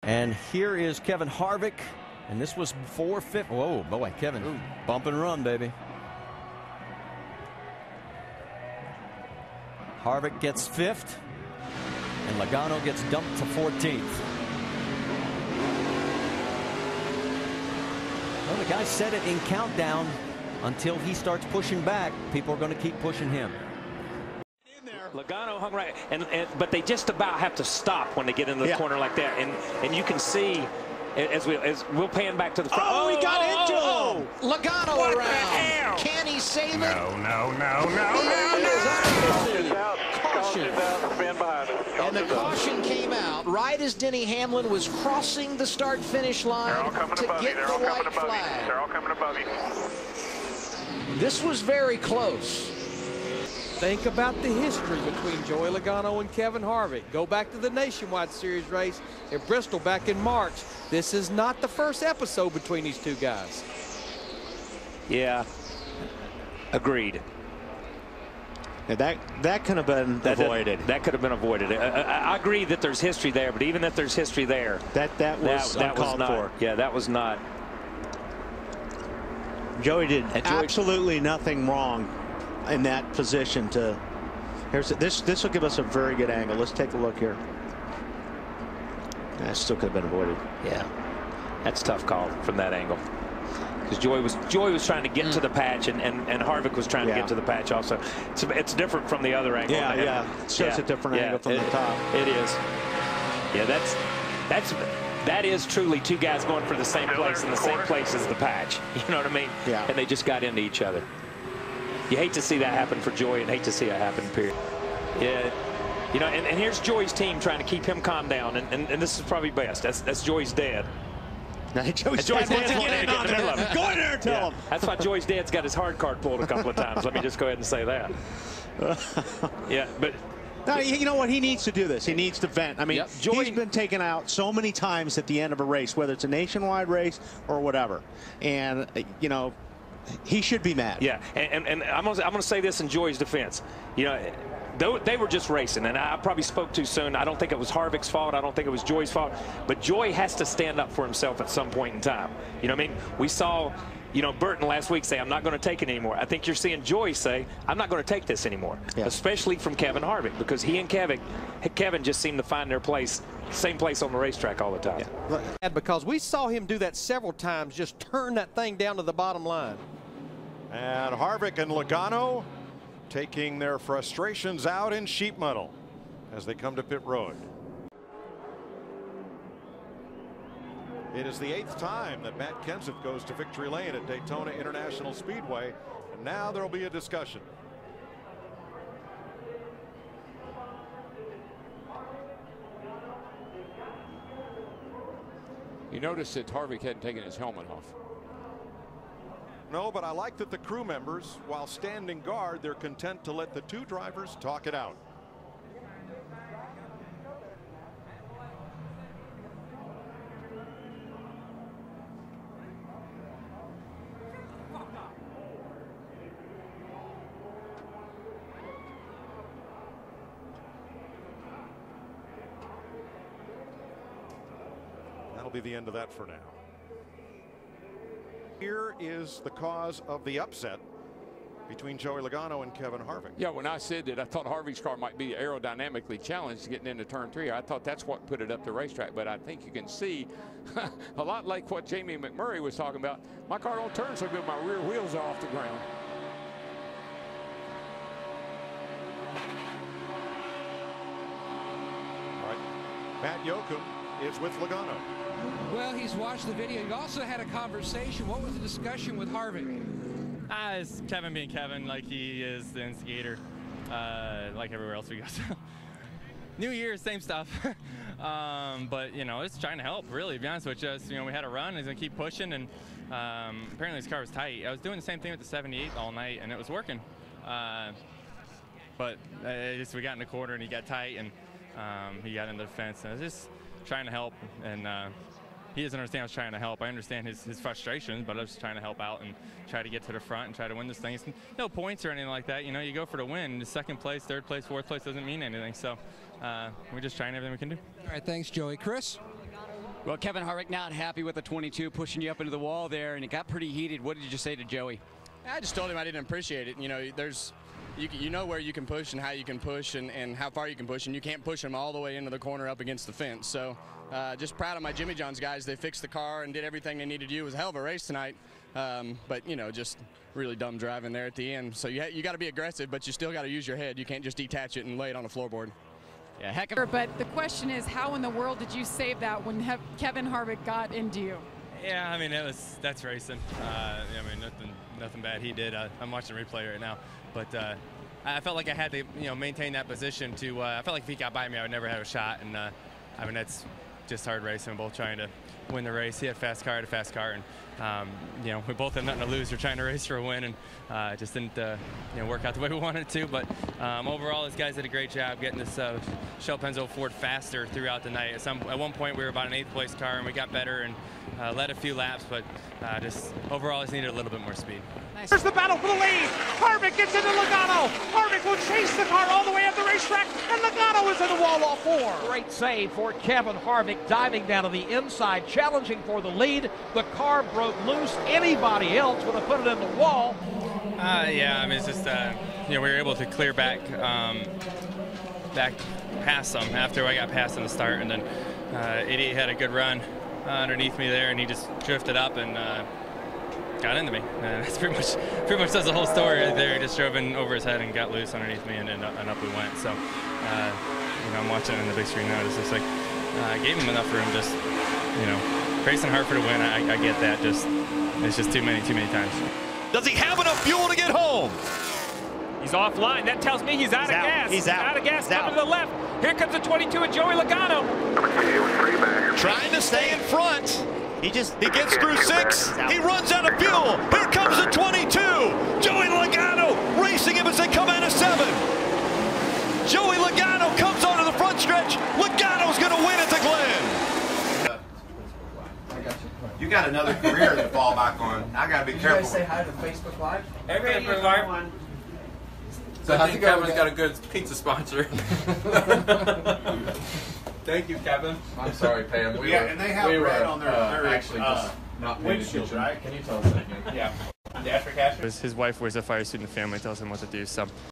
And here is Kevin Harvick, and this was 450. Whoa, boy, Kevin, bump and run, baby. Harvick gets 5th, and Logano gets dumped to 14th. Well, the guy said it in countdown. Until he starts pushing back, people are going to keep pushing him. Logano hung right, but they just about have to stop when they get into the corner like that, and you can see as we'll pan back to the front. Oh, he got into him! Logano what around. The hell? Can he save it? No. Caution. And the caution came out right as Denny Hamlin was crossing the start-finish line to get the white flag. They're all coming above you. This was very close. Think about the history between Joey Logano and Kevin Harvick. Go back to the Nationwide Series race at Bristol back in March. This is not the first episode between these two guys. Yeah, agreed. Yeah, that could have been avoided. That could have been avoided. I agree that there's history there, but even if there's history there, that was uncalled for. Yeah, that was not. Joey did absolutely nothing wrong in that position. This will give us a very good angle. Let's take a look here. That still could have been avoided. Yeah, that's a tough call from that angle. Because Joey was trying to get to the patch, and Harvick was trying to get to the patch also. It's different from the other angle. Yeah. It's just a different angle from the top. It is. Yeah, that is truly two guys going for the same place in the same place as the patch. You know what I mean? Yeah. And they just got into each other. You hate to see that happen for Joey, and hate to see it happen, period. Yeah. You know, and here's Joey's team trying to keep him calm down, and this is probably best. That's Joey's dad. Joey's dad's wanting to get in the middle of it. Go in there and tell him. That's why Joey's dad's got his hard card pulled a couple of times. Let me just go ahead and say that. Yeah, but. No, you know what? He needs to do this. He needs to vent. I mean, he's been taken out so many times at the end of a race, whether it's a nationwide race or whatever. And, you know, he should be mad. Yeah, and I'm gonna say this in Joey's defense. You know, they were just racing, and I probably spoke too soon. I don't think it was Harvick's fault. I don't think it was Joey's fault. But Joey has to stand up for himself at some point in time. You know what I mean? We saw, you know, Burton last week say, I'm not going to take it anymore. I think you're seeing Joey say, I'm not going to take this anymore, especially from Kevin Harvick, because he and Kevin just seem to find their place, same place on the racetrack all the time. Yeah. Because we saw him do that several times, just turn that thing down to the bottom line. And Harvick and Logano taking their frustrations out in sheet metal as they come to pit road. It is the 8th time that Matt Kenseth goes to victory lane at Daytona International Speedway, and now there will be a discussion. You notice that Harvick hadn't taken his helmet off. No, but I like that the crew members, while standing guard, they're content to let the two drivers talk it out. That'll be the end of that for now. Here is the cause of the upset between Joey Logano and Kevin Harvick. Yeah, when I said that I thought Harvick's car might be aerodynamically challenged getting into turn 3, I thought that's what put it up the racetrack. But I think you can see a lot like what Jamie McMurray was talking about. My car don't turn so good, my rear wheels are off the ground. All right, Matt Yoakum is with Logano. Well, he's watched the video. He also had a conversation. What was the discussion with Harvick? It's Kevin being Kevin, like he is the instigator, like everywhere else we go. So, New Year, same stuff. But, you know, it's trying to help, really, to be honest with you. You know, we had a run. He's going to keep pushing, and apparently his car was tight. I was doing the same thing with the 78 all night, and it was working. But we got in the quarter, and he got tight, and he got into the fence. And I was just trying to help, and he doesn't understand I was trying to help. I understand his frustration, but I was trying to help out and try to get to the front and try to win this thing. It's no points or anything like that. You know, you go for the win. The second place, third place, fourth place doesn't mean anything. So we're just trying everything we can do. All right, thanks, Joey. Chris? Well, Kevin Harvick not happy with the 22, pushing you up into the wall there, and it got pretty heated. What did you say to Joey? I just told him I didn't appreciate it. You know, you know where you can push and how you can push and how far you can push, and you can't push them all the way into the corner up against the fence. So just proud of my Jimmy John's guys. They fixed the car and did everything they needed to do. It was a hell of a race tonight, but, you know, just really dumb driving there at the end. So you got to be aggressive, but you still got to use your head. You can't just detach it and lay it on the floorboard. Yeah, heck of a... But the question is, how in the world did you save that when Kevin Harvick got into you? Yeah, I mean, that's racing. I mean, nothing bad he did. I'm watching the replay right now, but I felt like I had to, you know, maintain that position to. I felt like if he got by me, I would never have a shot. And I mean, that's just hard racing. We're both trying to win the race. He had a fast car, I had a fast car, and you know, we both have nothing to lose. We're trying to race for a win, and it just didn't you know, work out the way we wanted it to. But overall, these guys did a great job getting this Shell Pennzoil Ford faster throughout the night. At one point, we were about an 8th place car, and we got better and led a few laps, but just overall, just needed a little bit more speed. Nice. Here's the battle for the lead. Harvick gets into Logano. Harvick will chase the car all the way up the racetrack, and Logano is in the wall off 4. Great save for Kevin Harvick, diving down to the inside, challenging for the lead. The car broke loose. Anybody else would have put it in the wall. Yeah, I mean, it's just, you know, we were able to clear back past them after I got past in the start, and then 88 had a good run underneath me there, and he just drifted up and got into me. That's pretty much does the whole story right there. He just drove in over his head and got loose underneath me, and up we went. So, you know, I'm watching it on the big screen now. It's just like I gave him enough room. Just, you know, racing hard for the win. I get that. Just it's just too many times. Does he have enough fuel to get home? He's offline. That tells me he's out of gas. He's out of gas. Coming to the left. Here comes the 22 and Joey Logano. Trying to stay in front. He gets through 6. He runs out of fuel. Here comes the 22. Joey Logano racing him as they come out of 7. Joey Logano comes onto the front stretch. Logano's going to win at the Glen. You got another career to fall back on. I got to be careful. You guys say hi to Facebook Live? Facebook Live. So I think Kevin's got a good pizza sponsor. Thank you, Kevin. I'm sorry, Pam. And they have red on their actually just not paying attention. Right? Can you tell us that again? Yeah. His wife wears a fire suit in the family, tells him what to do. So